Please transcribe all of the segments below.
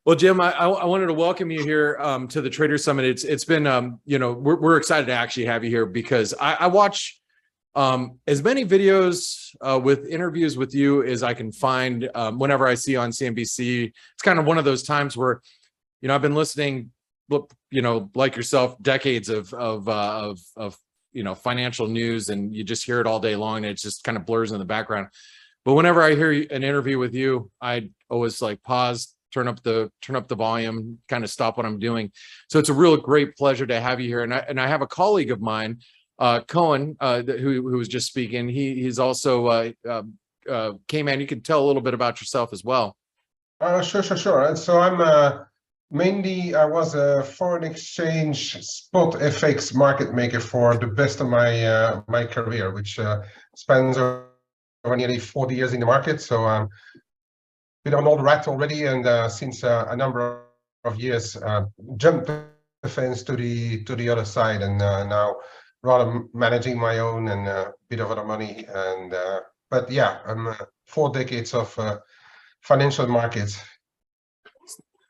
Well, Jim, I wanted to welcome you here to the Trader Summit. It's been we're excited to actually have you here because I watch as many videos with interviews with you as I can find whenever I see on CNBC. It's kind of one of those times where I've been listening, like yourself, decades of financial news, and you just hear it all day long, and it just kind of blurs in the background. But whenever I hear an interview with you, I always like pause, turn up the volume, kind of stop what I'm doing. So it's a real great pleasure to have you here. And I have a colleague of mine, Cohen, who was just speaking. He's also came in. You can tell a little bit about yourself as well. Sure. And so I'm I was a foreign exchange spot FX market maker for the best of my my career, which spans over nearly 40 years in the market. So been on all the rat already, and since a number of years jumped the fence to the other side, and now rather managing my own and a bit of other money. And but yeah, I'm 4 decades of financial markets.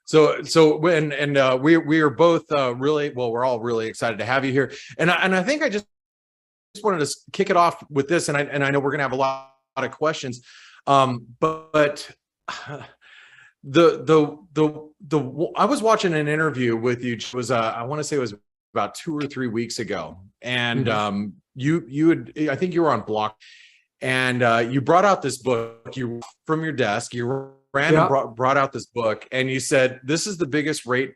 So we are both really, well, we're all really excited to have you here, and I think I just wanted to kick it off with this, and I know we're gonna have a lot of questions, but I was watching an interview with you. It was I want to say it was about 2 or 3 weeks ago, and you had, I think you were on Block, and you brought out this book. You from your desk, you ran and brought out this book, and you said this is the biggest rate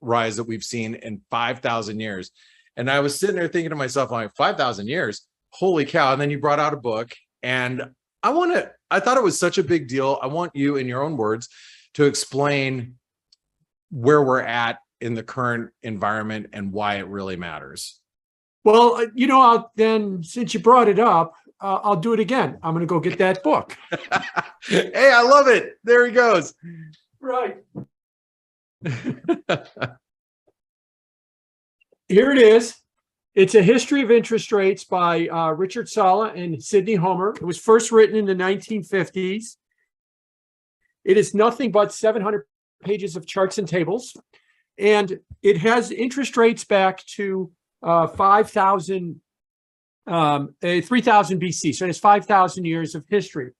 rise that we've seen in 5,000 years. And I was sitting there thinking to myself, like, 5,000 years, holy cow! And then you brought out a book, and I thought it was such a big deal. I want you, in your own words, to explain where we're at in the current environment and why it really matters. Well, then, since you brought it up, I'll do it again. I'm going to go get that book. Hey, I love it. There he goes. Right. Here it is. It's a history of interest rates by Richard Sala and Sidney Homer. It was first written in the 1950s. It is nothing but 700 pages of charts and tables. And it has interest rates back to 3000 BC. So it's 5,000 years of history.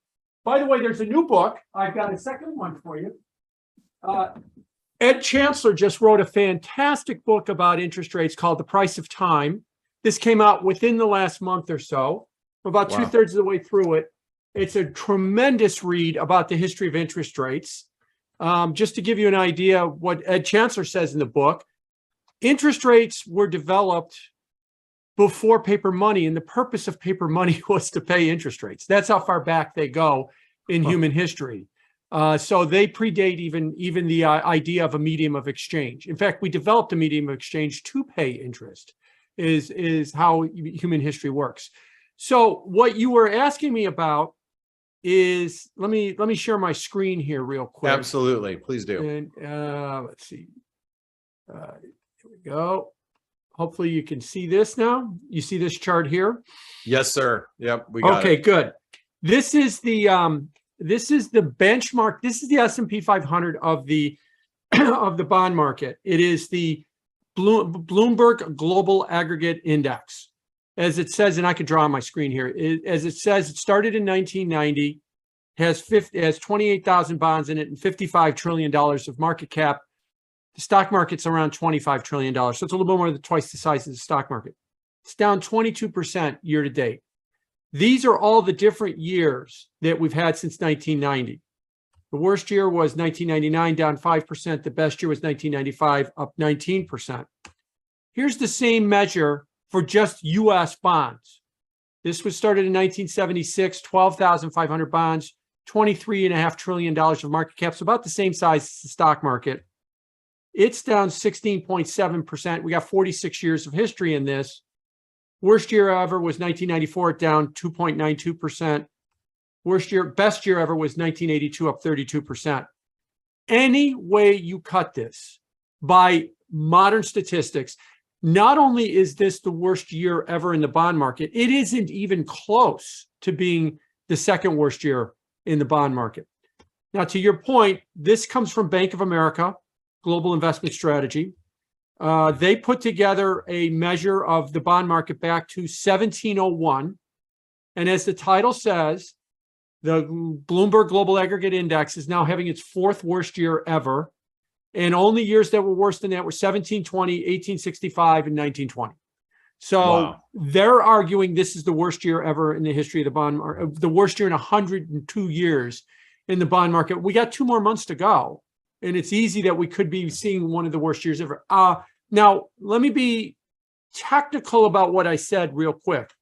By the way, there's a new book. I've got a second one for you. Ed Chancellor just wrote a fantastic book about interest rates called The Price of Time. This came out within the last month or so. About 2/3 of the way through it. It's a tremendous read about the history of interest rates. Just to give you an idea of what Ed Chancellor says in the book, interest rates were developed before paper money, and the purpose of paper money was to pay interest rates. That's how far back they go in human history. So they predate even the idea of a medium of exchange. In fact, we developed a medium of exchange to pay interest, is how human history works. So what you were asking me about is, let me share my screen here real quick. Absolutely, please do. And let's see. Here we go. Hopefully you can see this now. You see this chart here? Yes, sir. Yep, we got it. Okay, good. This is the benchmark. This is the S&P 500 of the of the bond market. It is the Bloomberg Global Aggregate Index. As it says, and I could draw on my screen here, as it says, it started in 1990, has 28,000 bonds in it and $55 trillion of market cap. The stock market's around $25 trillion. So it's a little bit more than twice the size of the stock market. It's down 22% year to date. These are all the different years that we've had since 1990. The worst year was 1999, down 5%. The best year was 1995, up 19%. Here's the same measure for just U.S. bonds. This was started in 1976, 12,500 bonds, $23.5 trillion of market cap, so about the same size as the stock market. It's down 16.7%. We got 46 years of history in this. Worst year ever was 1994, down 2.92%. Best year ever was 1982, up 32%. Any way you cut this by modern statistics, not only is this the worst year ever in the bond market, it isn't even close to being the second worst year in the bond market. Now, to your point, this comes from Bank of America, Global Investment Strategy. They put together a measure of the bond market back to 1701. And as the title says, the Bloomberg Global Aggregate Index is now having its fourth worst year ever. And only years that were worse than that were 1720, 1865, and 1920. So Wow. they're arguing this is the worst year ever in the history of the bond market, the worst year in 102 years in the bond market. We got 2 more months to go. And it's easy that we could be seeing one of the worst years ever. Now, let me be technical about what I said real quick.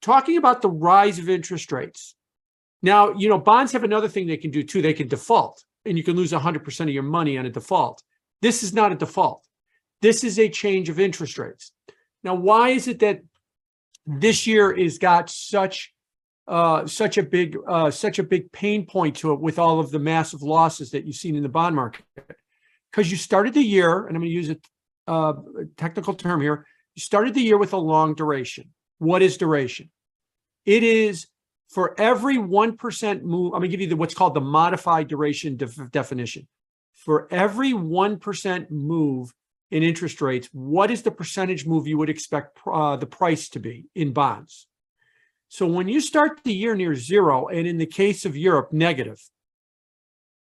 Talking about the rise of interest rates. Now, bonds have another thing they can do too. They can default, and you can lose 100% of your money on a default. This is not a default. This is a change of interest rates. Now, why is it that this year has got such a big pain point to it with all of the massive losses that you've seen in the bond market? Because you started the year, and I'm going to use a technical term here. You started the year with a long duration. What is duration? It is for every 1% move. I'm going to give you what's called the modified duration definition. For every 1% move in interest rates, what is the percentage move you would expect the price to be in bonds? So when you start the year near zero, and in the case of Europe, negative,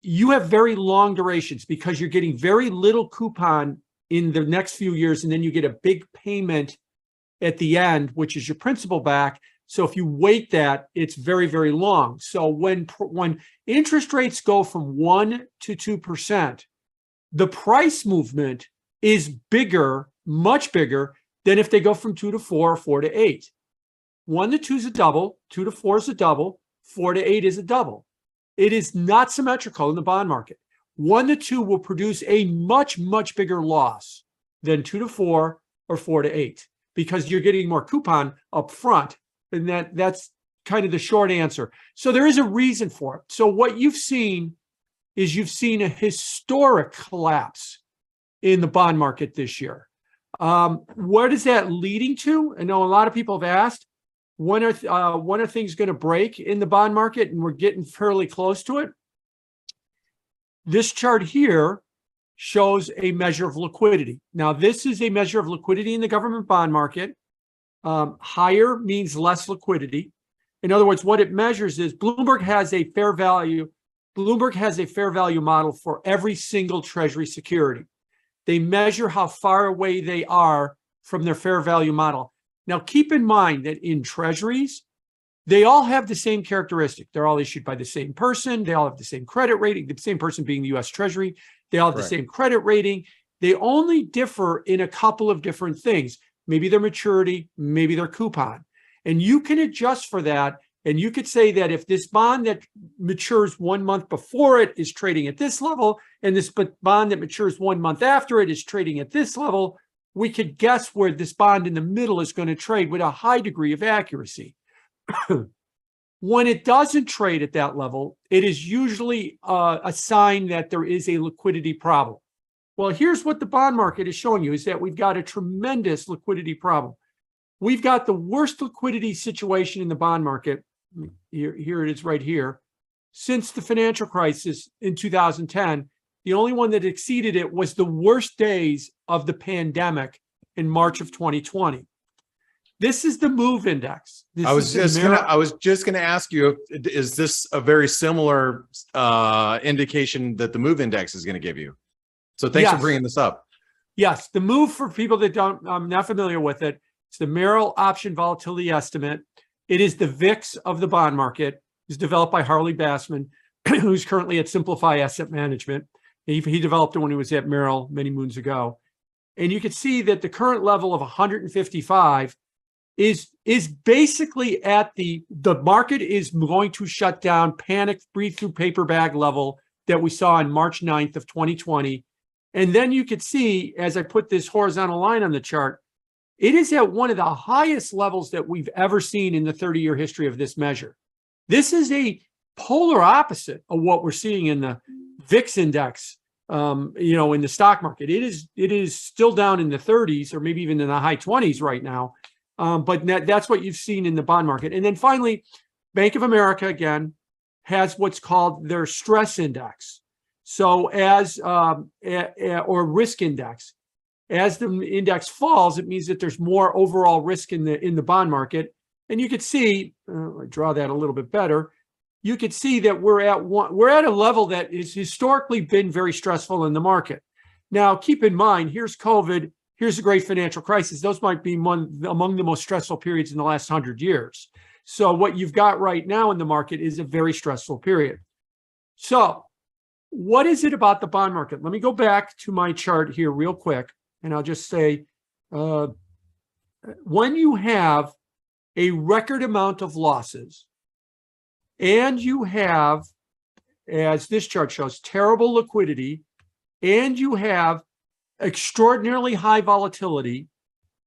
you have very long durations because you're getting very little coupon in the next few years, and then you get a big payment at the end, which is your principal back. So if you weight that, it's very, very long. So when interest rates go from 1 to 2%, the price movement is bigger, much bigger than if they go from 2 to 4 or 4 to 8. 1 to 2 is a double, 2 to 4 is a double, 4 to 8 is a double. It is not symmetrical in the bond market. 1 to 2 will produce a much, much bigger loss than 2 to 4 or 4 to 8 because you're getting more coupon up front. And that's kind of the short answer. So there is a reason for it. So what you've seen is you've seen a historic collapse in the bond market this year. What is that leading to? I know a lot of people have asked, when are things going to break in the bond market? And we're getting fairly close to it. This chart here shows a measure of liquidity. Now, this is a measure of liquidity in the government bond market. Higher means less liquidity. In other words, what it measures is Bloomberg has a fair value model for every single Treasury security. They measure how far away they are from their fair value model. Now, keep in mind that in Treasuries, they all have the same characteristic. They're all issued by the same person. They all have the same credit rating, the same person being the U.S. Treasury. They all have the same credit rating. They only differ in a couple of different things. Maybe their maturity, maybe their coupon. And you can adjust for that. And you could say that if this bond that matures 1 month before it is trading at this level, and this bond that matures 1 month after it is trading at this level, we could guess where this bond in the middle is going to trade with a high degree of accuracy. When it doesn't trade at that level, it is usually a sign that there is a liquidity problem. Well, here's what the bond market is showing you, is that we've got a tremendous liquidity problem. We've got the worst liquidity situation in the bond market. Here it is right here. Since the financial crisis in 2010, the only one that exceeded it was the worst days of the pandemic in March of 2020. This is the MOVE index. I was just gonna ask you, is this a very similar indication that the MOVE index is going to give you? So thanks for bringing this up. Yes, the MOVE, for people that I'm not familiar with it, it's the Merrill Option Volatility Estimate. It is the VIX of the bond market. It's developed by Harley Bassman, who's currently at Simplify Asset Management. He developed it when he was at Merrill many moons ago. And you can see that the current level of 155 is basically at the market is going to shut down, panic, breathe through paper bag level that we saw on March 9th of 2020. And then you could see, as I put this horizontal line on the chart, it is at one of the highest levels that we've ever seen in the 30-year history of this measure. This is a polar opposite of what we're seeing in the VIX index, in the stock market. It is still down in the 30s or maybe even in the high 20s right now. But that's what you've seen in the bond market. And then finally, Bank of America, again, has what's called their stress index. So or risk index. As the index falls, it means that there's more overall risk in the bond market. And you could see, I draw that a little bit better. You could see that we're at a level that has historically been very stressful in the market. Now, keep in mind, here's COVID, here's the great financial crisis. Those might be among the most stressful periods in the last 100 years. So what you've got right now in the market is a very stressful period. So what is it about the bond market? Let me go back to my chart here real quick, and I'll just say, when you have a record amount of losses, and you have, as this chart shows, terrible liquidity, and you have extraordinarily high volatility,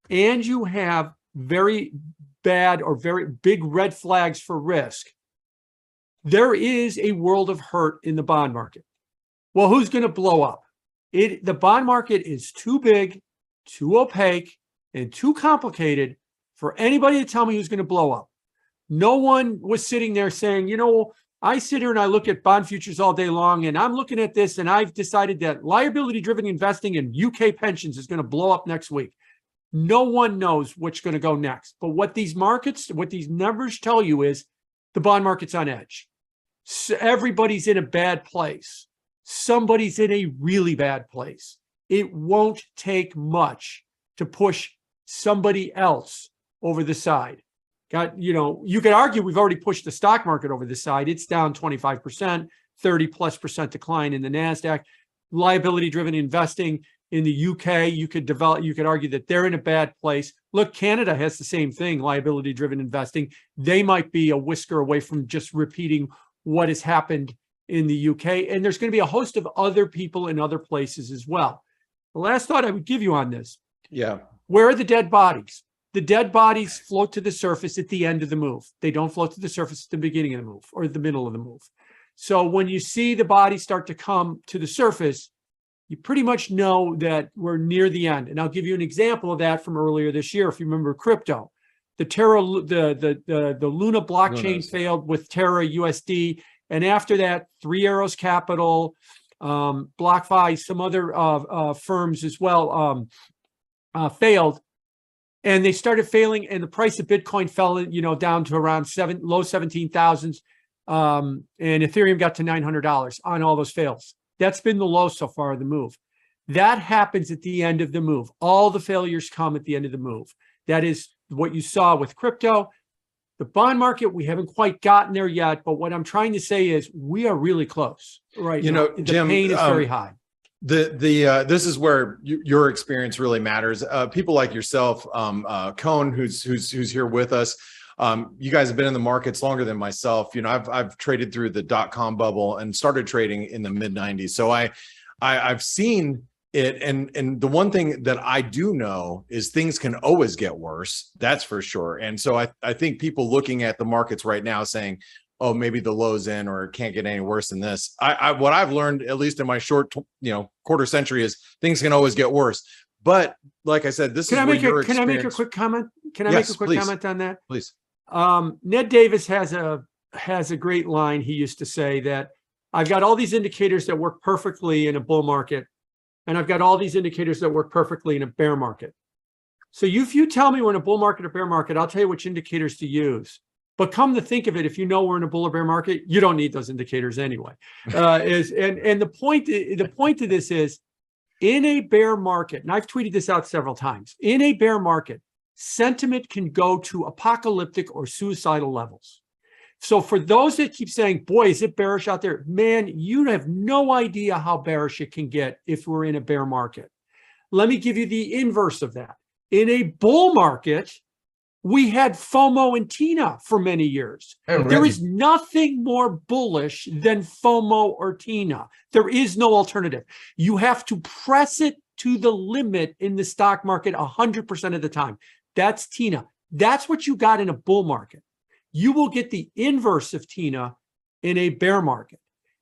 and you have very bad or very big red flags for risk, there is a world of hurt in the bond market. Well, who's going to blow up? The bond market is too big, too opaque, and too complicated for anybody to tell me who's going to blow up. No one was sitting there saying, you know, I sit here and I look at bond futures all day long, and I'm looking at this, and I've decided that liability-driven investing in UK pensions is going to blow up next week. No one knows what's going to go next. But what these numbers tell you is the bond market's on edge. So everybody's in a bad place. Somebody's in a really bad place. It won't take much to push somebody else over the side. You could argue we've already pushed the stock market over the side. It's down 25%, 30+% decline in the NASDAQ. Liability-driven investing in the UK, you could argue that they're in a bad place. Look, Canada has the same thing, liability-driven investing. They might be a whisker away from just repeating what has happened in the UK. And there's going to be a host of other people in other places as well. The last thought I would give you on this. Yeah. Where are the dead bodies? The dead bodies float to the surface at the end of the move. They don't float to the surface at the beginning of the move or the middle of the move. So when you see the bodies start to come to the surface, you pretty much know that we're near the end. And I'll give you an example of that from earlier this year. If you remember crypto, the Luna blockchain failed with Terra USD. And after that, Three Arrows Capital, BlockFi, some other firms as well failed. And they started failing, and the price of Bitcoin fell, down to around low 17,000s, and Ethereum got to $900 on all those fails. That's been the low so far of the move. That happens at the end of the move. All the failures come at the end of the move. That is what you saw with crypto. The bond market, we haven't quite gotten there yet, but what I'm trying to say is we are really close right now. The Jim, pain is very high. This is where your experience really matters. People like yourself, Cone, who's here with us. You guys have been in the markets longer than myself. I've traded through the .com bubble and started trading in the mid 90s. So I've seen it. And the one thing that I do know is things can always get worse. That's for sure. And so I think people looking at the markets right now saying, oh, maybe the low's in, or it can't get any worse than this. What I've learned, at least in my short, quarter century, is things can always get worse. But like I said, Can I make a quick comment? Comment on that? Please. Ned Davis has a great line. He used to say that I've got all these indicators that work perfectly in a bull market, and I've got all these indicators that work perfectly in a bear market. So if you tell me we're in a bull market or bear market, I'll tell you which indicators to use. But come to think of it, if you know we're in a bull or bear market, you don't need those indicators anyway. And the point of this is, in a bear market, and I've tweeted this out several times, in a bear market, sentiment can go to apocalyptic or suicidal levels. So for those that keep saying, boy, is it bearish out there? Man, you have no idea how bearish it can get if we're in a bear market. Let me give you the inverse of that. In a bull market, we had FOMO and TINA for many years. There is nothing more bullish than FOMO or TINA. There is no alternative. You have to press it to the limit in the stock market 100% of the time. That's TINA. That's what you got in a bull market. You will get the inverse of TINA in a bear market.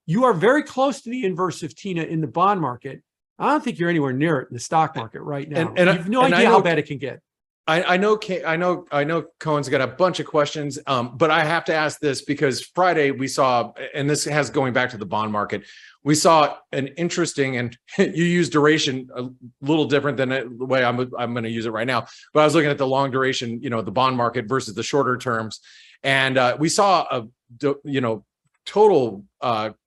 You are very close to the inverse of TINA in the bond market. I don't think you're anywhere near it in the stock market right now. And you have no idea how bad it can get. I know Cohen's got a bunch of questions, but I have to ask this because Friday we saw, and this has going back to the bond market, we saw an interesting, and you use duration a little different than the way I'm going to use it right now. But I was looking at the long duration, the bond market versus the shorter terms, and we saw a total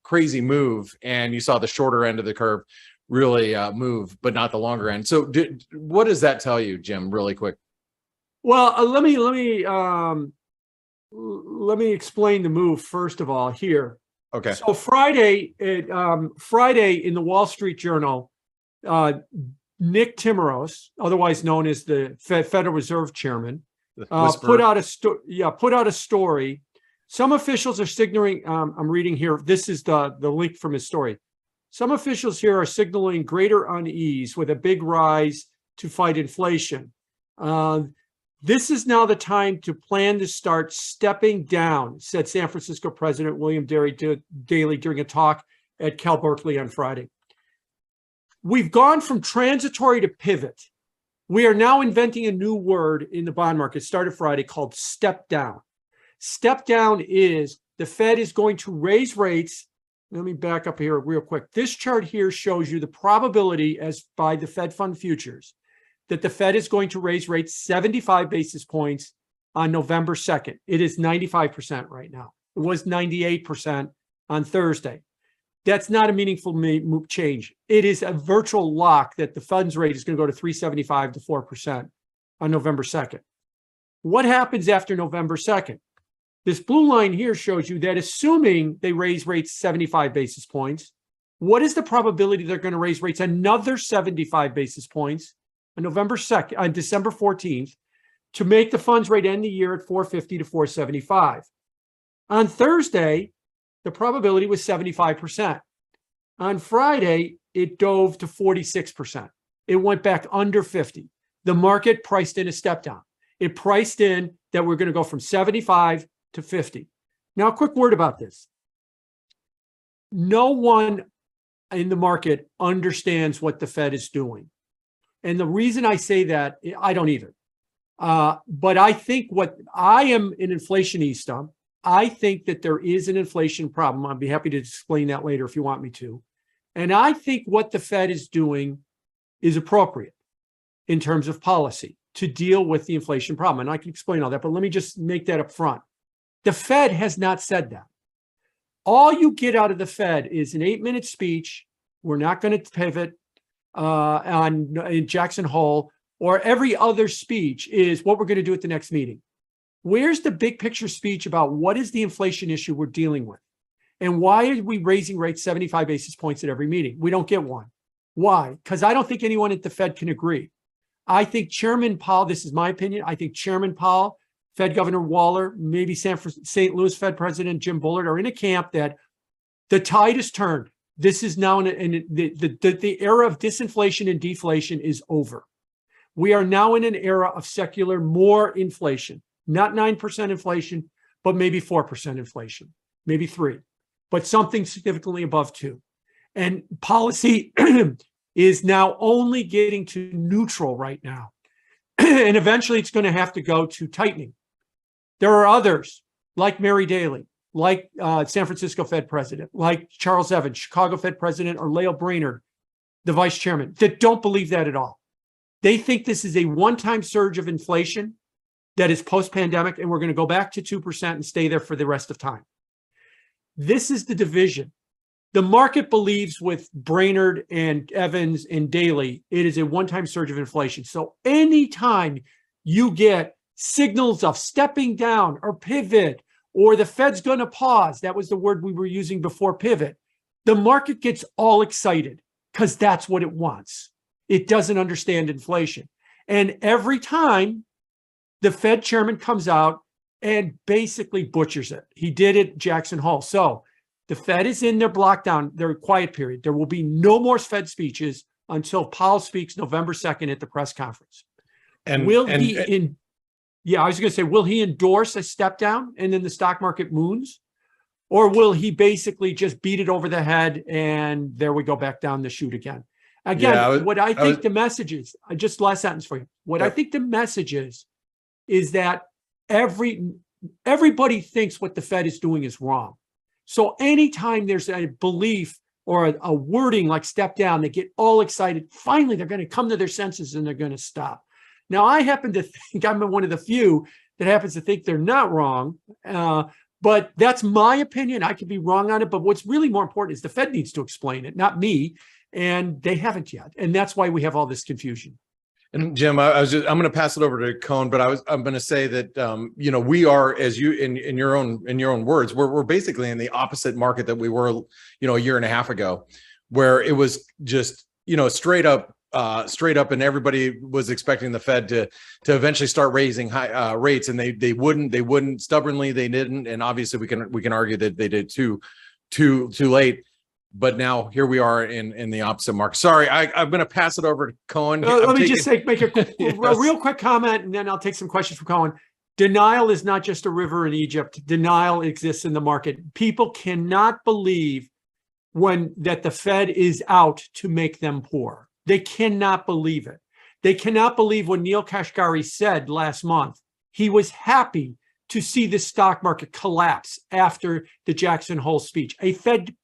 crazy move, and you saw the shorter end of the curve really move, but not the longer end. So what does that tell you, Jim, really quick? Well, let me explain the move first of all here. Okay. So Friday in the Wall Street Journal, Nick Timiraos, otherwise known as the Federal Reserve Chairman, put out a story. Some officials are signaling. I'm reading here. This is the link from his story. Some officials here are signaling greater unease with a big rise to fight inflation. This is now the time to plan to start stepping down, said San Francisco President William Daley during a talk at Cal Berkeley on Friday. We've gone from transitory to pivot. We are now inventing a new word in the bond market, started Friday, called step down. Step down is the Fed is going to raise rates. Let me back up here real quick. This chart here shows you the probability as by the Fed Fund futures that the Fed is going to raise rates 75 basis points on November 2nd. It is 95% right now. It was 98% on Thursday. That's not a meaningful change. It is a virtual lock that the funds rate is going to go to 3.75 to 4% on November 2nd. What happens after November 2nd? This blue line here shows you that assuming they raise rates 75 basis points, what is the probability they're going to raise rates another 75 basis points on November 2nd, on December 14th, to make the funds rate end the year at 450 to 475. On Thursday, the probability was 75%. On Friday, it dove to 46%. It went back under 50. The market priced in a step down. It priced in that we're going to go from 75 to 50. Now, a quick word about this. No one in the market understands what the Fed is doing. And the reason I say that, I don't either. But I think I am an inflationista. I think that there is an inflation problem. I'd be happy to explain that later if you want me to. And I think what the Fed is doing is appropriate in terms of policy to deal with the inflation problem. And I can explain all that, but let me just make that up front. The Fed has not said that. All you get out of the Fed is an 8-minute speech. We're not going to pivot in Jackson Hole, or every other speech is what we're going to do at the next meeting. Where's the big picture speech about what is the inflation issue we're dealing with? And why are we raising rates 75 basis points at every meeting? We don't get one. Why? Because I don't think anyone at the Fed can agree. I think Chairman Powell, this is my opinion, I think Chairman Powell, Fed Governor Waller, maybe St. Louis Fed President Jim Bullard are in a camp that the tide has turned. This is now the era of disinflation and deflation is over. We are now in an era of secular more inflation, not 9% inflation, but maybe 4% inflation, maybe 3%, but something significantly above 2%. And policy is now only getting to neutral right now. And eventually it's going to have to go to tightening. There are others like Mary Daly, like San Francisco Fed President, like Charles Evans, Chicago Fed President, or Lael Brainerd, the Vice Chairman, that don't believe that at all. They think this is a one-time surge of inflation that is post-pandemic, and we're going to go back to 2% and stay there for the rest of time. This is the division. The market believes with Brainerd and Evans and Daly, it is a one-time surge of inflation. So anytime you get signals of stepping down or pivot, or the Fed's going to pause, that was the word we were using before pivot, the market gets all excited because that's what it wants. It doesn't understand inflation. And every time the Fed chairman comes out and basically butchers it. He did it at Jackson Hole. So the Fed is in their lockdown, their quiet period. There will be no more Fed speeches until Powell speaks November 2nd at the press conference. And will he endorse a step down and then the stock market moons? Or will he basically just beat it over the head and there we go back down the chute again? Again, I think the message is, just last sentence for you. What I think the message is that everybody thinks what the Fed is doing is wrong. So anytime there's a belief or a wording like step down, they get all excited. Finally, they're going to come to their senses and they're going to stop. Now, I happen to think I'm one of the few that happens to think they're not wrong. But that's my opinion. I could be wrong on it. But what's really more important is the Fed needs to explain it, not me. And they haven't yet. And that's why we have all this confusion. And Jim, I'm going to pass it over to Cohn, but I'm going to say that we are, as you in your own words, we're basically in the opposite market that we were a year and a half ago, where it was just straight up, and everybody was expecting the Fed to eventually start raising high rates, and they wouldn't stubbornly, they didn't, and obviously we can argue that they did too late. But now here we are in the opposite market. Sorry, I'm going to pass it over to Cohen. Let me just make a real quick comment, and then I'll take some questions from Cohen. Denial is not just a river in Egypt. Denial exists in the market. People cannot believe that the Fed is out to make them poor. They cannot believe it. They cannot believe when Neil Kashkari said last month he was happy to see the stock market collapse after the Jackson Hole speech. A Fed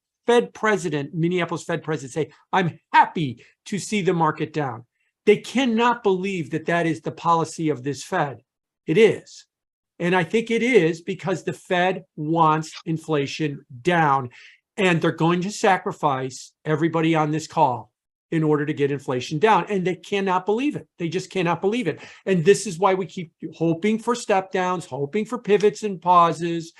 president, Minneapolis Fed president, say, I'm happy to see the market down. They cannot believe that is the policy of this Fed. It is. And I think it is because the Fed wants inflation down, and they're going to sacrifice everybody on this call in order to get inflation down. And they cannot believe it. They just cannot believe it. And this is why we keep hoping for step downs, hoping for pivots and pauses,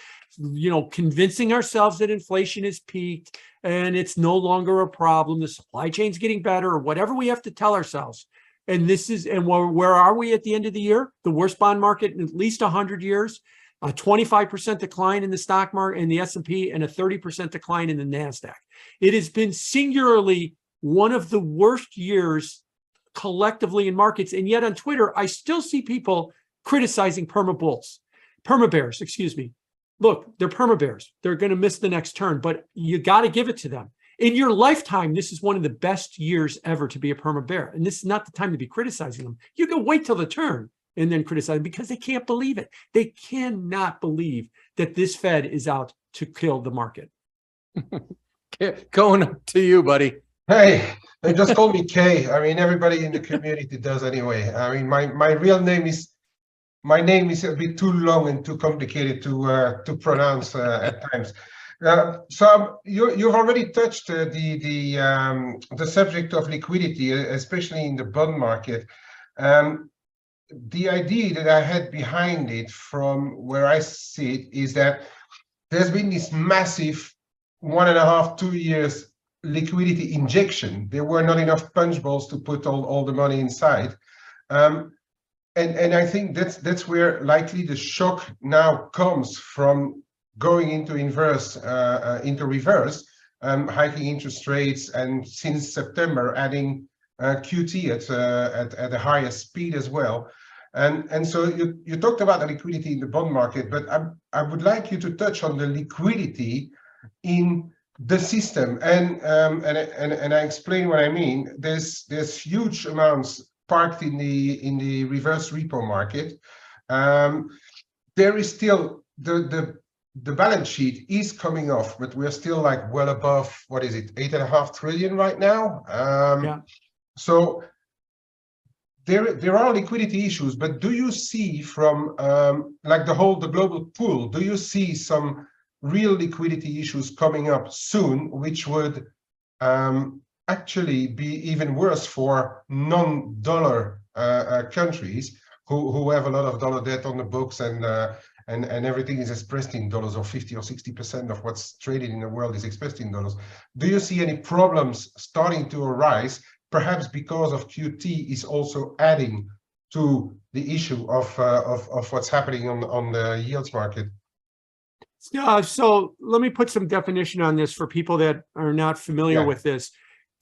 convincing ourselves that inflation is peaked and it's no longer a problem. The supply chain's getting better, or whatever we have to tell ourselves. And where are we at the end of the year? The worst bond market in at least 100 years, a 25% decline in the stock market, in the S&P, and a 30% decline in the NASDAQ. It has been singularly one of the worst years collectively in markets. And yet on Twitter, I still see people criticizing perma bears, excuse me. Look, they're perma bears. They're going to miss the next turn, but you got to give it to them. In your lifetime, this is one of the best years ever to be a perma bear. And this is not the time to be criticizing them. You can wait till the turn and then criticize them because they can't believe it. They cannot believe that this Fed is out to kill the market. Going to you, buddy. Hey, they just call me K. I mean, everybody in the community does anyway. I mean, my real name is, my name is a bit too long and too complicated to pronounce at times. So you've already touched the subject of liquidity, especially in the bond market. The idea that I had behind it, from where I see it, is that there's been this massive 1.5 to 2 years liquidity injection. There were not enough punch bowls to put all the money inside. And I think that's where likely the shock now comes from, going into reverse, hiking interest rates, and since September adding QT at a higher speed as well. And so you talked about the liquidity in the bond market, but I would like you to touch on the liquidity in the system, and I explain what I mean. There's huge amounts parked in the reverse repo market. There is still the balance sheet is coming off, but we're still like well above, what is it, 8.5 trillion right now. Yeah. So there are liquidity issues, but do you see from like the global pool, do you see some real liquidity issues coming up soon, which would actually be even worse for non-dollar countries who have a lot of dollar debt on the books, and everything is expressed in dollars, or 50 or 60% of what's traded in the world is expressed in dollars? Do you see any problems starting to arise, perhaps because of QT is also adding to the issue of what's happening on the yields market? So let me put some definition on this for people that are not familiar with this.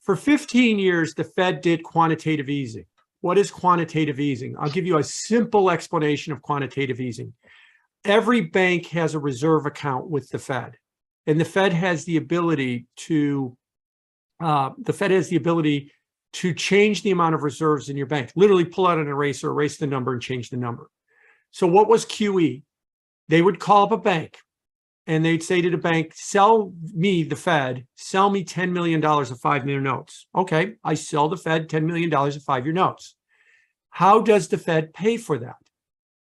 For 15 years, the Fed did quantitative easing. What is quantitative easing? I'll give you a simple explanation of quantitative easing. Every bank has a reserve account with the Fed, and the Fed has the ability to change the amount of reserves in your bank. Literally pull out an eraser, erase the number, and change the number. So what was QE? They would call up a bank and they'd say to the bank, sell me, the Fed, sell me $10 million of 5-year notes. Okay, I sell the Fed $10 million of 5-year notes. How does the Fed pay for that?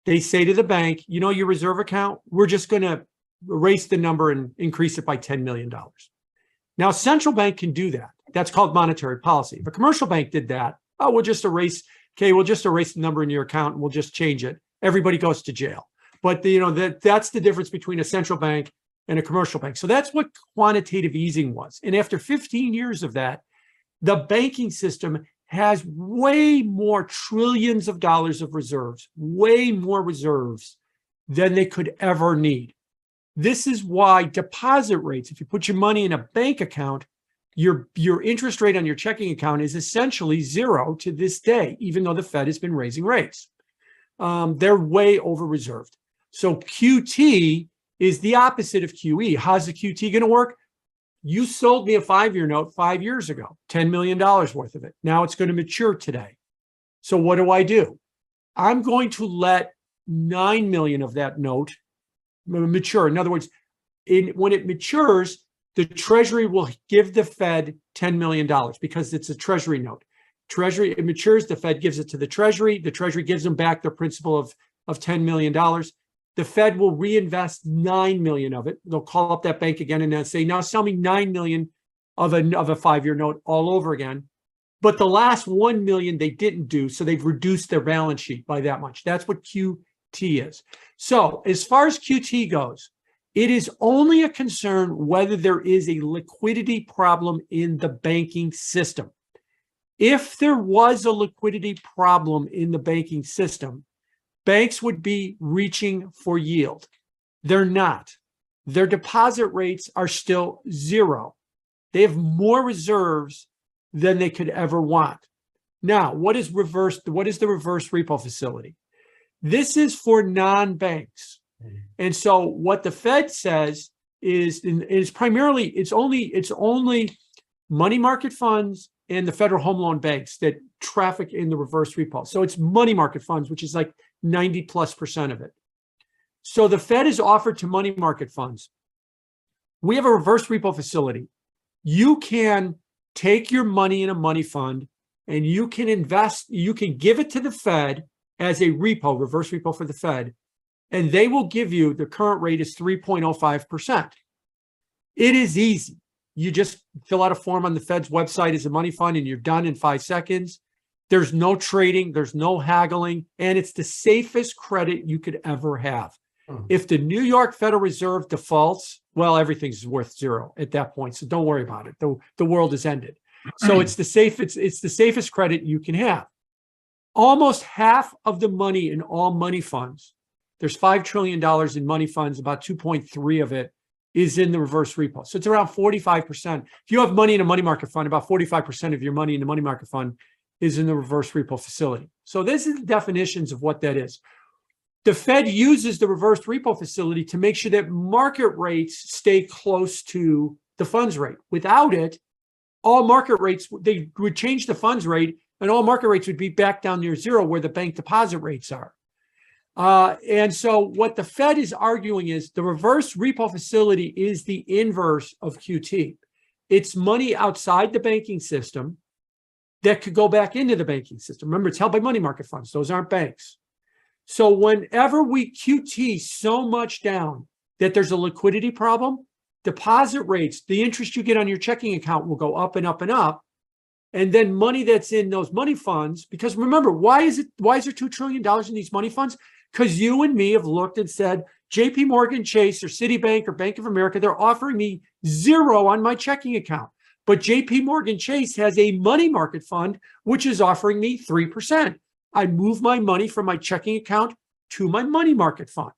They say to the bank, you know, your reserve account, we're just going to erase the number and increase it by $10 million. Now, a central bank can do that. That's called monetary policy. If a commercial bank did that, oh, we'll just erase the number in your account and we'll just change it. Everybody goes to jail. But that's the difference between a central bank and a commercial bank. So that's what quantitative easing was. And after 15 years of that, the banking system has way more trillions of dollars of reserves, way more reserves than they could ever need. This is why deposit rates, if you put your money in a bank account, your interest rate on your checking account is essentially zero to this day, even though the Fed has been raising rates. They're way over reserved. So QT is the opposite of QE. How's the QT going to work? You sold me a 5-year note 5 years ago, $10 million worth of it. Now it's going to mature today. So what do? I'm going to let 9 million of that note mature. In other words, when it matures, the Treasury will give the Fed $10 million because it's a Treasury note. It matures, the Fed gives it to the Treasury gives them back their principal of $10 million. The Fed will reinvest 9 million of it. They'll call up that bank again and they'll say, now sell me 9 million of a 5-year note all over again. But the last 1 million they didn't do, so they've reduced their balance sheet by that much. That's what QT is. So as far as QT goes, it is only a concern whether there is a liquidity problem in the banking system. If there was a liquidity problem in the banking system, banks would be reaching for yield. They're not. Their deposit rates are still zero. They have more reserves than they could ever want. Now, what is the reverse repo facility? This is for non-banks. And so what the Fed says is primarily, it's only money market funds and the Federal Home Loan banks that traffic in the reverse repo. So it's money market funds, which is like 90+% of it. So the Fed is offered to money market funds. We have a reverse repo facility. You can take your money in a money fund and you can invest, you can give it to the Fed as a repo, reverse repo for the Fed, and they will give you, the current rate is 3.05%. It is easy. You just fill out a form on the Fed's website as a money fund and you're done in 5 seconds. There's no trading, there's no haggling, and it's the safest credit you could ever have. If the New York Federal Reserve defaults, well, everything's worth zero at that point. So don't worry about it. The world has ended. So it's the safest credit you can have. Almost half of the money in all money funds, there's $5 trillion in money funds, about 2.3 of it is in the reverse repo. So it's around 45%. If you have money in a money market fund, about 45% of your money in the money market fund is in the reverse repo facility. So this is the definitions of what that is. The Fed uses the reverse repo facility to make sure that market rates stay close to the funds rate. Without it, all market rates, they would change the funds rate and all market rates would be back down near zero where the bank deposit rates are. And so what the Fed is arguing is the reverse repo facility is the inverse of QT. It's money outside the banking system that could go back into the banking system. Remember, it's held by money market funds. Those aren't banks. So whenever we QT so much down that there's a liquidity problem, deposit rates, the interest you get on your checking account will go up and up and up. And then money that's in those money funds, because remember, why is there $2 trillion in these money funds? Because you and me have looked and said, JP Morgan Chase or Citibank or Bank of America, they're offering me zero on my checking account. But JP Morgan Chase has a money market fund, which is offering me 3%. I move my money from my checking account to my money market fund.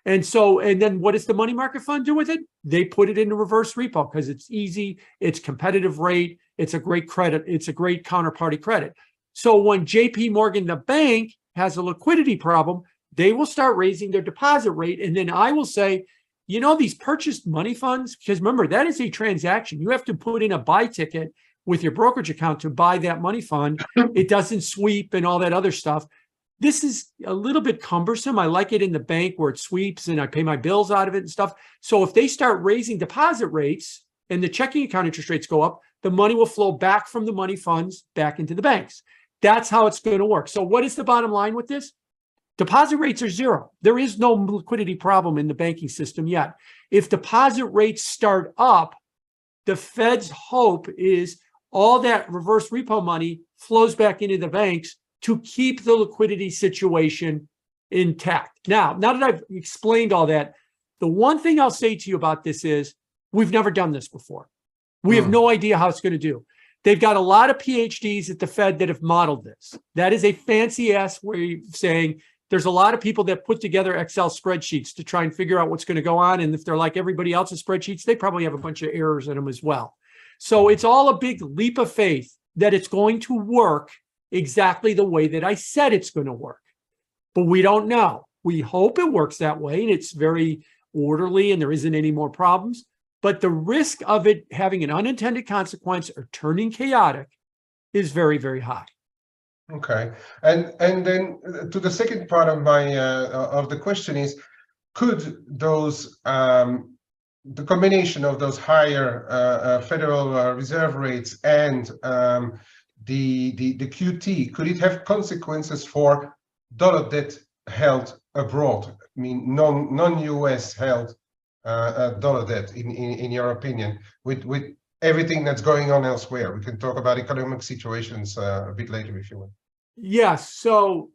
And then what does the money market fund do with it? They put it into reverse repo because it's easy, it's competitive rate, it's a great credit, it's a great counterparty credit. So when JP Morgan, the bank, has a liquidity problem, they will start raising their deposit rate. And then I will say, you know, these purchased money funds, because remember, that is a transaction. You have to put in a buy ticket with your brokerage account to buy that money fund. It doesn't sweep and all that other stuff. This is a little bit cumbersome. I like it in the bank where it sweeps and I pay my bills out of it and stuff. So if they start raising deposit rates and the checking account interest rates go up, the money will flow back from the money funds back into the banks. That's how it's going to work. So what is the bottom line with this? Deposit rates are zero. There is no liquidity problem in the banking system yet. If deposit rates start up, the Fed's hope is all that reverse repo money flows back into the banks to keep the liquidity situation intact. Now that I've explained all that, the one thing I'll say to you about this is we've never done this before. We have no idea how it's going to do. They've got a lot of PhDs at the Fed that have modeled this. That is a fancy ass way of saying there's a lot of people that put together Excel spreadsheets to try and figure out what's going to go on. And if they're like everybody else's spreadsheets, they probably have a bunch of errors in them as well. So it's all a big leap of faith that it's going to work exactly the way that I said it's going to work. But we don't know. We hope it works that way and it's very orderly and there isn't any more problems. But the risk of it having an unintended consequence or turning chaotic is very, very high. Okay, and then to the second part of my of the question is, could those the combination of those higher Federal Reserve rates and the QT, could it have consequences for dollar debt held abroad? I mean, non-US held dollar debt, in your opinion, with everything that's going on elsewhere? We can talk about economic situations a bit later if you want. Yes. So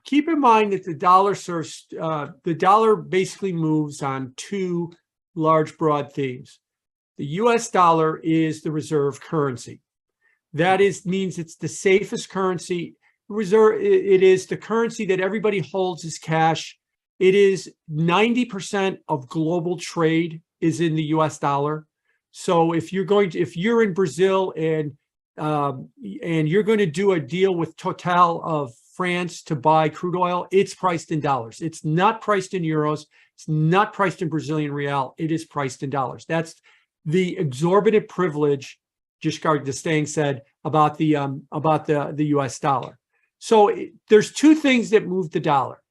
keep in mind that the dollar serves, the dollar basically moves on two large, broad themes. The US dollar is the reserve currency. That means it's the safest currency. It is the currency that everybody holds as cash. It is 90% of global trade is in the US dollar. So if you're in Brazil and you're going to do a deal with Total of France to buy crude oil, it's priced in dollars. It's not priced in euros. It's not priced in Brazilian real. It is priced in dollars. That's the exorbitant privilege Giscard d'Estaing said about the US dollar. So there's two things that move the dollar.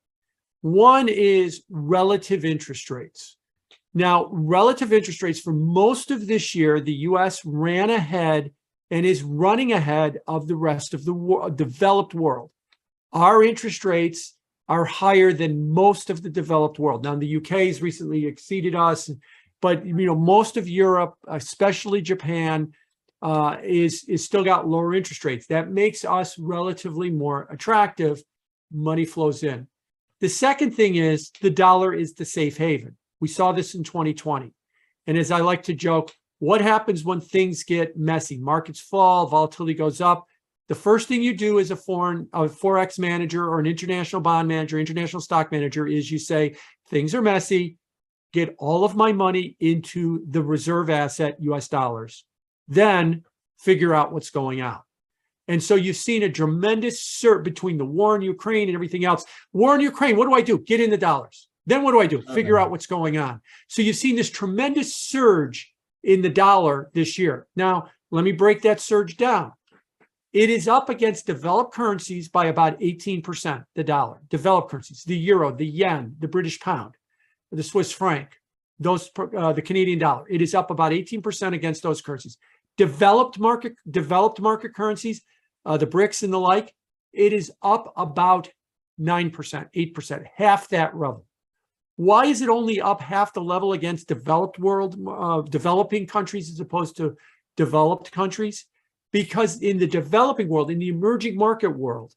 One is relative interest rates. Now, relative interest rates for most of this year, the US ran ahead and is running ahead of the rest of the developed world. Our interest rates are higher than most of the developed world. Now, the UK has recently exceeded us, but most of Europe, especially Japan, is still got lower interest rates. That makes us relatively more attractive. Money flows in. The second thing is the dollar is the safe haven. We saw this in 2020. And as I like to joke, what happens when things get messy? Markets fall, volatility goes up. The first thing you do as a Forex manager or an international bond manager, international stock manager, is you say, things are messy, get all of my money into the reserve asset, US dollars, then figure out what's going on. And so you've seen a tremendous surge between the war in Ukraine and everything else. War in Ukraine, what do I do? Get in the dollars. Then what do I do? Figure out what's going on. So you've seen this tremendous surge in the dollar this year. Now, let me break that surge down. It is up against developed currencies by about 18%, the dollar. Developed currencies, the euro, the yen, the British pound, the Swiss franc, the Canadian dollar. It is up about 18% against those currencies. Developed market currencies, the BRICS and the like, it is up about 9%, 8%, half that level. Why is it only up half the level against developed world, developing countries as opposed to developed countries? Because in the developing world, in the emerging market world,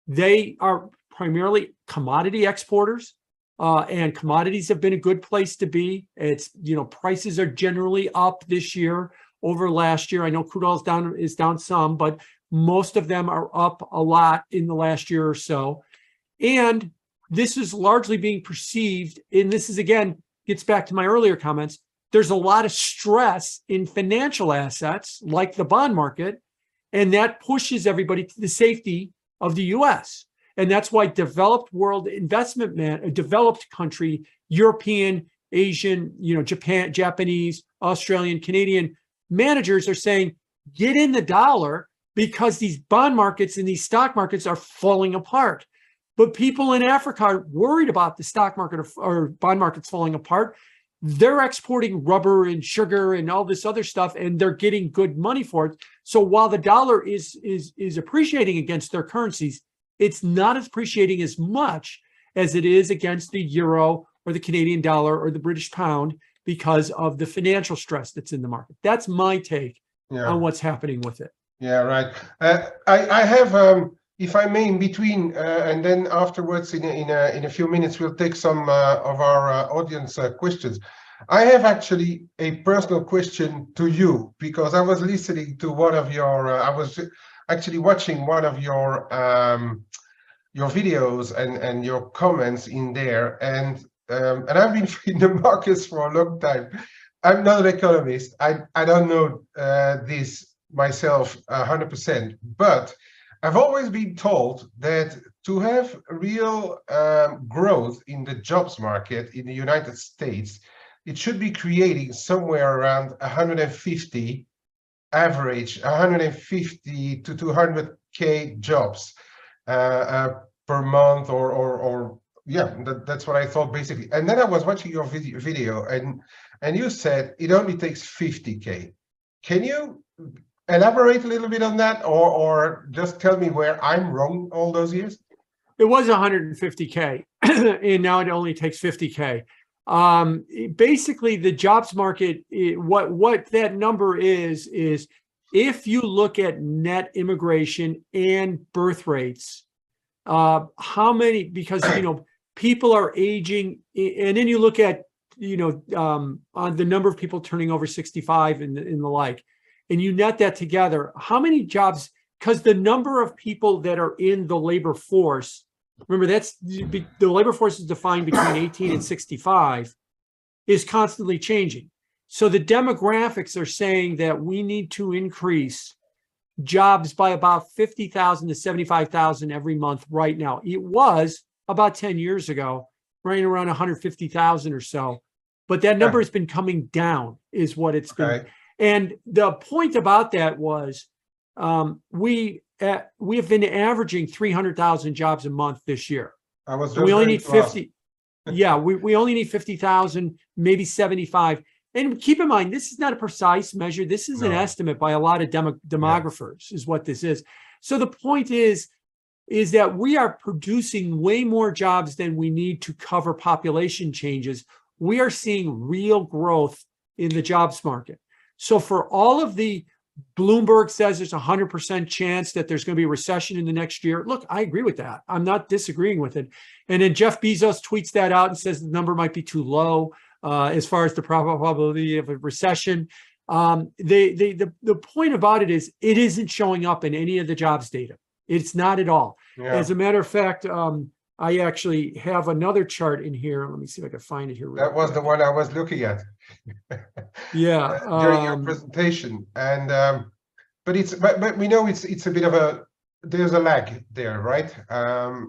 they are primarily commodity exporters, and commodities have been a good place to be. It's, prices are generally up this year over last year. I know crude oil is down some, but most of them are up a lot in the last year or so. And this is largely being perceived, and this is, again, gets back to my earlier comments, there's a lot of stress in financial assets like the bond market, and that pushes everybody to the safety of the US. And that's why developed world investment developed country, European, Asian, Japan, Japanese, Australian, Canadian managers are saying, get in the dollar because these bond markets and these stock markets are falling apart. But people in Africa are worried about the stock market or bond markets falling apart. They're exporting rubber and sugar and all this other stuff, and they're getting good money for it. So while the dollar is appreciating against their currencies, it's not appreciating as much as it is against the euro or the Canadian dollar or the British pound because of the financial stress that's in the market. That's my take on what's happening with it. Yeah, right. I have, if I may, in between, and then afterwards, in a few minutes, we'll take some of our audience questions. I have actually a personal question to you, because I was listening to one of your, I was actually watching one of your videos and your comments in there, and I've been in the markets for a long time. I'm not an economist. I don't know this myself 100%, but I've always been told that to have real growth in the jobs market in the United States, it should be creating somewhere around 150 average, 150 to 200K jobs per month, or yeah, that's what I thought basically. And then I was watching your video, and you said it only takes 50K. Can you elaborate a little bit on that, or just tell me where I'm wrong all those years? It was 150K, and now it only takes 50K. Basically, the jobs market, what that number is if you look at net immigration and birth rates, how many, because people are aging, and then you look at on the number of people turning over 65 and the like, and you net that together, how many jobs, because the number of people that are in the labor force, remember that's the labor force is defined between 18 and 65, is constantly changing. So the demographics are saying that we need to increase jobs by about 50,000 to 75,000 every month right now. It was about 10 years ago, right around 150,000 or so. But that number has been coming down, is what it's been. And the point about that was we have been averaging 300,000 jobs a month this year. We only need 50. Yeah, we only need 50,000, maybe 75. And keep in mind, this is not a precise measure. This is an estimate by a lot of demographers, is what this is. So the point is that we are producing way more jobs than we need to cover population changes. We are seeing real growth in the jobs market. So for all of the Bloomberg says there's a 100% chance that there's going to be a recession in the next year. Look, I agree with that. I'm not disagreeing with it. And then Jeff Bezos tweets that out and says the number might be too low as far as the probability of a recession. The point about it is it isn't showing up in any of the jobs data. It's not at all. Yeah. As a matter of fact, I actually have another chart in here. Let me see if I can find it here. That was the one I was looking at. Yeah, during your presentation, and but we know it's a bit of there's a lag there, right?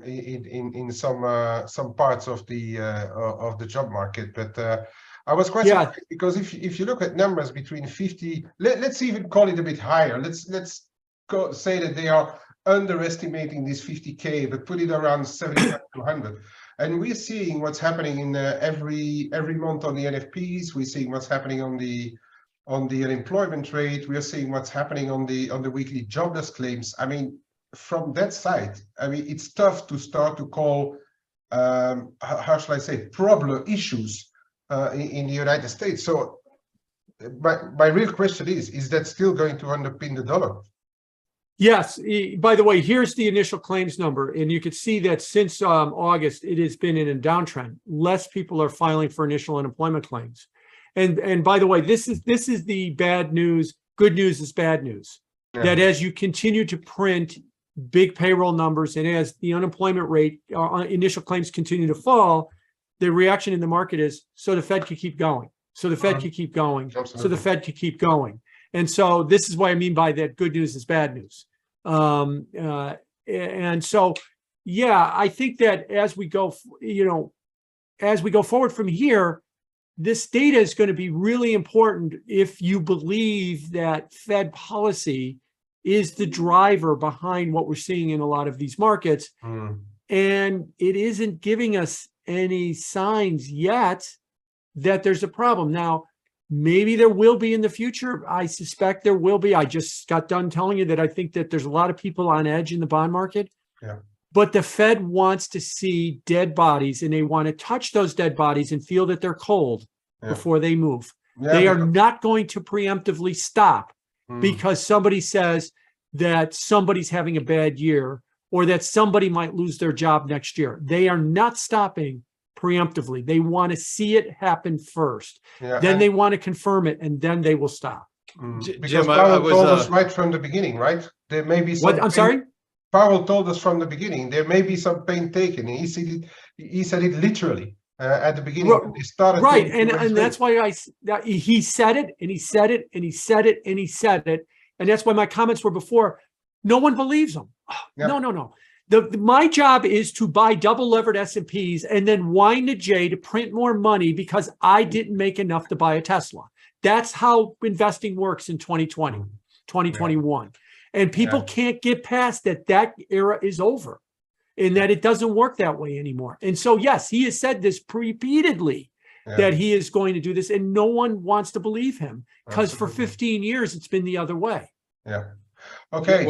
In some parts of the job market, but I was quite surprised, because if you look at numbers between 50, let's even call it a bit higher. Let's say that they are underestimating this 50K, but put it around 75 to 100. And we're seeing what's happening in every month on the NFPs. We're seeing what's happening on the unemployment rate. We're seeing what's happening on the weekly jobless claims. I mean, from that side, I mean, it's tough to start to call how shall I say, problem issues in the United States. So my real question is that still going to underpin the dollar? Yes. By the way, here's the initial claims number, and you could see that since August, it has been in a downtrend. Less people are filing for initial unemployment claims. And by the way, this is the bad news. Good news is bad news. Yeah. That as you continue to print big payroll numbers, and as the unemployment rate, initial claims continue to fall, the reaction in the market is, so the Fed could keep going. So the Fed could keep going. Absolutely. So the Fed could keep going. And so this is what I mean by that good news is bad news. And so, yeah, I think that as we go, as we go forward from here, this data is going to be really important if you believe that Fed policy is the driver behind what we're seeing in a lot of these markets. And it isn't giving us any signs yet that there's a problem. Now, maybe there will be in the future. I suspect there will be. I just got done telling you that I think that there's a lot of people on edge in the bond market. Yeah. But the Fed wants to see dead bodies, and they want to touch those dead bodies and feel that they're cold before they move. They are not going to preemptively stop because somebody says that somebody's having a bad year or that somebody might lose their job next year. They are not stopping preemptively. They want to see it happen first. Then they want to confirm it, and then they will stop. Because Jim, Powell told us right from the beginning, right? There may be some. What? I'm sorry? Powell told us from the beginning there may be some pain taken. He said it literally at the beginning. When they started right, and that's why he said it, and he said it, and he said it, and he said it, and that's why my comments were before. No one believes him. No. My job is to buy double levered S&Ps and then wind a J to print more money because I didn't make enough to buy a Tesla. That's how investing works in 2020, 2021. And people can't get past that era is over and that it doesn't work that way anymore. And so, yes, he has said this repeatedly that he is going to do this, and no one wants to believe him because for 15 years, it's been the other way. Yeah. Okay.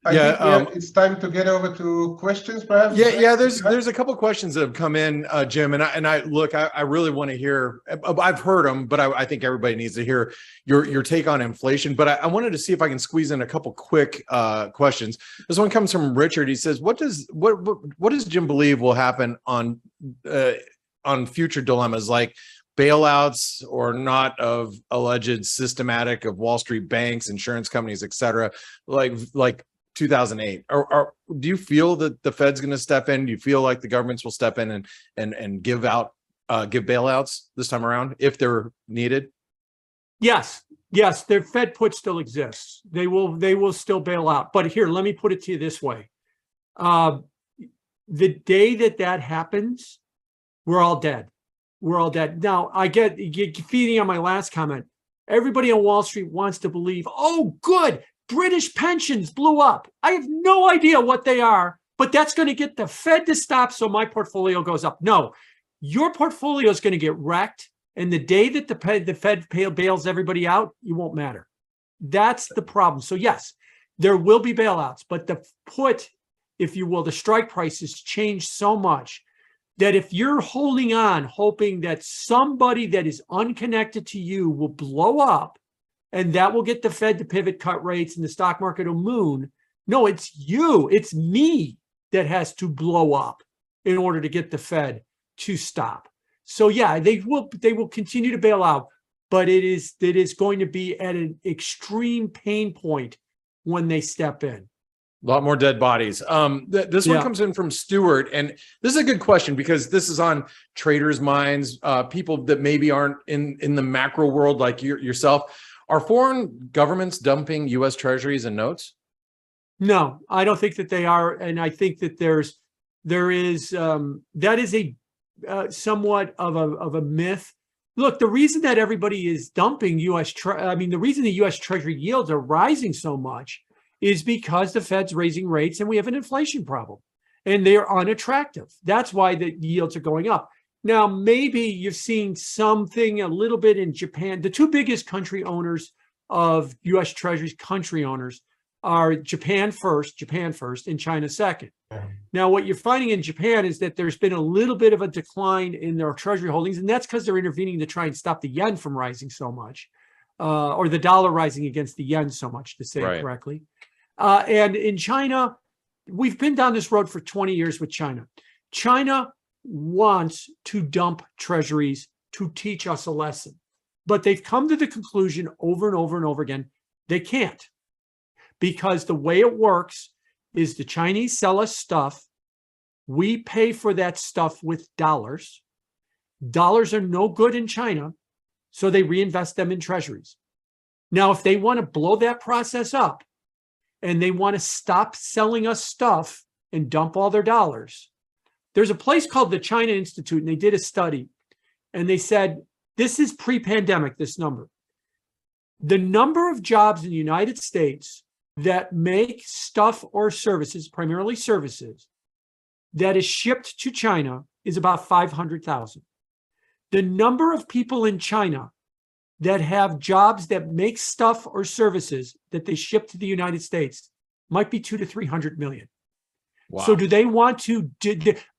I think it's time to get over to questions, perhaps. There's a couple questions that have come in, Jim, and I look, I really want to hear. I've heard them, but I think everybody needs to hear your take on inflation. But I wanted to see if I can squeeze in a couple quick questions. This one comes from Richard. He says, "What does Jim believe will happen on future dilemmas like bailouts or not of alleged systematic of Wall Street banks, insurance companies, et cetera, like 2008? Or do you feel that the Fed's going to step in? Do you feel like the governments will step in and give bailouts this time around if they're needed?" Yes, the Fed put still exists. They will still bail out. But here, let me put it to you this way. The day that happens, we're all dead. We're all dead. Now, I get feeding on my last comment. Everybody on Wall Street wants to believe, oh, good, British pensions blew up. I have no idea what they are, but that's going to get the Fed to stop so my portfolio goes up. No, your portfolio is going to get wrecked. And the day that the Fed bails everybody out, you won't matter. That's the problem. So yes, there will be bailouts, but the put, if you will, the strike prices change so much that if you're holding on, hoping that somebody that is unconnected to you will blow up, and that will get the Fed to pivot, cut rates, and the stock market will moon. No, it's you, it's me that has to blow up in order to get the Fed to stop. So yeah, they will continue to bail out, but it is going to be at an extreme pain point when they step in. A lot more dead bodies. This one comes in from Stuart, and this is a good question because this is on traders' minds, people that maybe aren't in the macro world like yourself. Are foreign governments dumping U.S. treasuries and notes? No, I don't think that they are, and I think that there is that is a somewhat of a myth. Look, the reason that everybody is dumping the reason the U.S. Treasury yields are rising so much is because the Fed's raising rates and we have an inflation problem and they're unattractive. That's why the yields are going up. Now, maybe you're seeing something a little bit in Japan. The two biggest country owners of U.S. Treasuries, country owners, are Japan first, and China second. Now, what you're finding in Japan is that there's been a little bit of a decline in their Treasury holdings, and that's because they're intervening to try and stop the yen from rising so much, or the dollar rising against the yen so much, to say it correctly. And in China, we've been down this road for 20 years with China. China wants to dump treasuries to teach us a lesson, but they've come to the conclusion over and over and over again, they can't, because the way it works is the Chinese sell us stuff. We pay for that stuff with dollars. Dollars are no good in China, so they reinvest them in treasuries. Now, if they want to blow that process up and they want to stop selling us stuff and dump all their dollars, there's a place called the China Institute, and they did a study, and they said this is pre-pandemic, this number. The number of jobs in the United States that make stuff or services, primarily services, that is shipped to China is about 500,000. The number of people in China that have jobs that make stuff or services that they ship to the United States might be 200 to 300 million. Wow. So do they want to,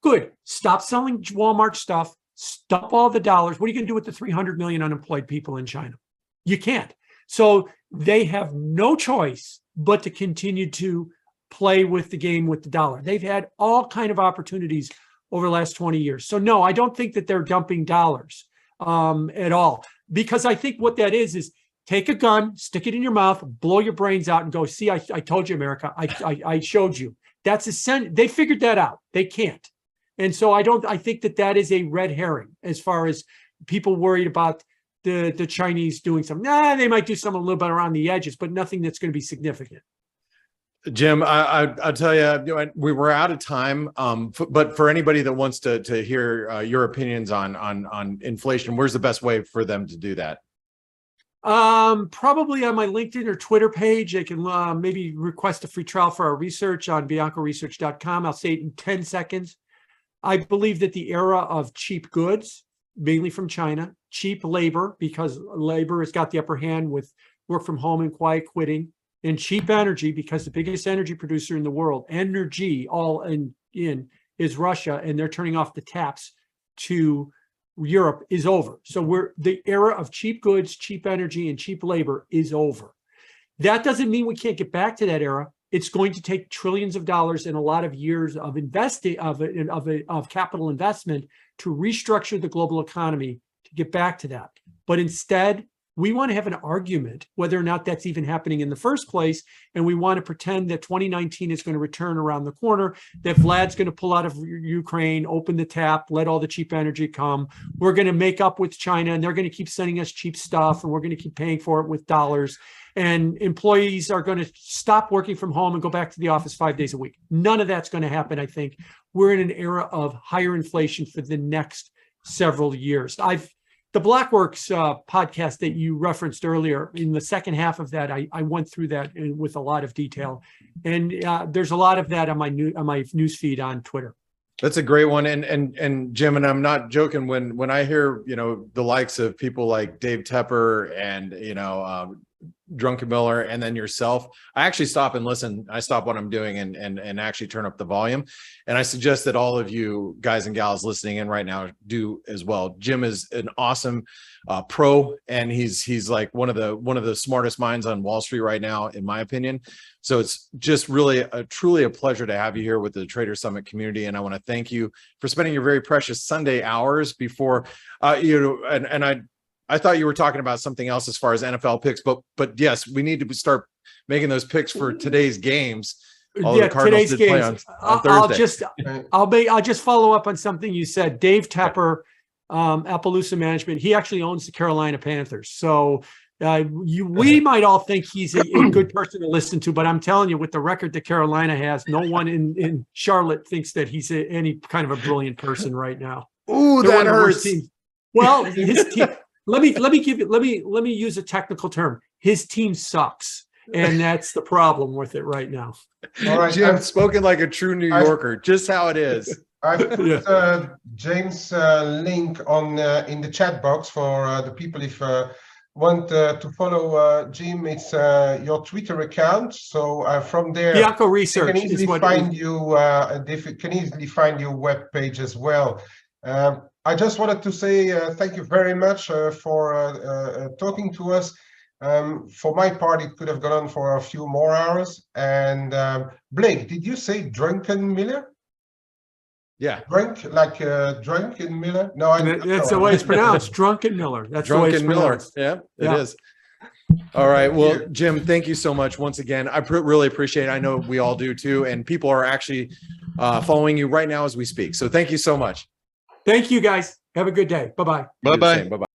good, stop selling Walmart stuff, stop all the dollars. What are you going to do with the 300 million unemployed people in China? You can't. So they have no choice but to continue to play with the game with the dollar. They've had all kind of opportunities over the last 20 years. So no, I don't think that they're dumping dollars at all. Because I think what that is take a gun, stick it in your mouth, blow your brains out and go, see, I told you, America, I showed you. That's they figured that out. They can't. And so I think that is a red herring as far as people worried about the Chinese doing something. They might do something a little bit around the edges, but nothing that's going to be significant. Jim, I'll tell you, we were out of time. But for anybody that wants to hear your opinions on inflation, where's the best way for them to do that? Probably on my LinkedIn or Twitter page. They can maybe request a free trial for our research on biancoresearch.com. I'll say it in 10 seconds. I believe that the era of cheap goods, mainly from China, cheap labor, because labor has got the upper hand with work from home and quiet quitting, and cheap energy, because the biggest energy producer in the world, energy all in is Russia, and they're turning off the taps to Europe, is over. So the era of cheap goods, cheap energy, and cheap labor is over. That doesn't mean we can't get back to that era. It's going to take trillions of dollars and a lot of years of investing of capital investment to restructure the global economy to get back to that. But instead, we want to have an argument whether or not that's even happening in the first place. And we want to pretend that 2019 is going to return around the corner, that Vlad's going to pull out of Ukraine, open the tap, let all the cheap energy come. We're going to make up with China, and they're going to keep sending us cheap stuff, and we're going to keep paying for it with dollars. And employees are going to stop working from home and go back to the office 5 days a week. None of that's going to happen, I think. We're in an era of higher inflation for the next several years. The Blackworks podcast that you referenced earlier, in the second half of that, I went through that with a lot of detail, and there's a lot of that on my news feed on Twitter. That's a great one, and Jim, and I'm not joking when I hear the likes of people like Dave Tepper and Drunken Miller, and then yourself, I actually stop and listen. I stop what I'm doing and actually turn up the volume. And I suggest that all of you guys and gals listening in right now do as well. Jim is an awesome pro, and he's like one of the smartest minds on Wall Street right now, in my opinion. So it's just really truly a pleasure to have you here with the Trader Summit community. And I want to thank you for spending your very precious Sunday hours before I thought you were talking about something else as far as NFL picks, but yes, we need to start making those picks for today's games. The Cardinals today's games. On Thursday. I'll just follow up on something you said. Dave Tepper, Appaloosa Management, he actually owns the Carolina Panthers. So we might all think he's a good person to listen to, but I'm telling you, with the record that Carolina has, no one in Charlotte thinks that he's any kind of a brilliant person right now. Ooh, that hurts. Well, his team. Let me use a technical term. His team sucks, and that's the problem with it right now. All right, Jim, spoken like a true New Yorker, just how it is. I've put James' link on in the chat box for the people if want to follow Jim. It's your Twitter account. So from there, Bianco Research can easily find you. Can easily find your web page as well. I just wanted to say thank you very much for talking to us. For my part, it could have gone on for a few more hours. And Blake, did you say Drunken Miller? Yeah. Drunk, like Drunken Miller? No, that's the way it's pronounced. Drunken Miller. That's Drunken Miller. Yeah, it is. All right. Well, Jim, thank you so much once again. I really appreciate it. I know we all do too. And people are actually following you right now as we speak. So thank you so much. Thank you, guys. Have a good day. Bye-bye. Bye-bye. Bye-bye.